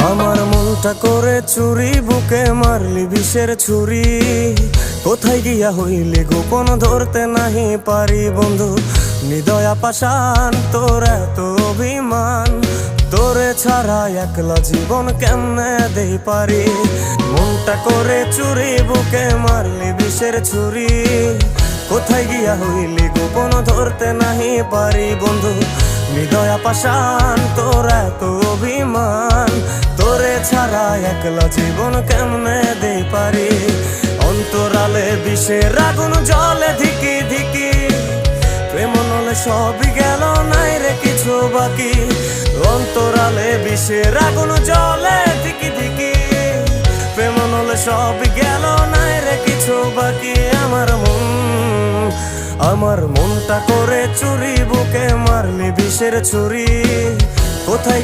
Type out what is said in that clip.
আমার মনটা করে চুরি, বুকে মারলি বিষের ছুরি। কোথায় গিয়া হইলি গোপন ধরতে নাহি পারি বন্ধু। হৃদয়া পাষাণ তোর এত অভিমান, তোরে ছাড়া একলা জীবন কেমনে দেই পারি। মনটা করে চুরি, বুকে মারলি বিষের ছুরি। কোথায় গিয়া হইলি গোপন ধরতে নাহি পারি বন্ধু। হৃদয়া পাষাণ তোর এত অভিমান, তোরে ছাড়া একলা জীবন কেমনে দেই পারি। অন্তরালে বিষের আগুন জ্বলে ধিকি ধিকি, প্রেম নলে সবই গেল নাই রে কিছু বাকি। অন্তরালে বিষের আগুন জ্বলে ধিকি ধিকি, প্রেম নলে সবই গেল নাই রে কিছু বাকি। আমার মনটা করে চুরি, বুকে মারলি বিষের ছুরি। কোথায়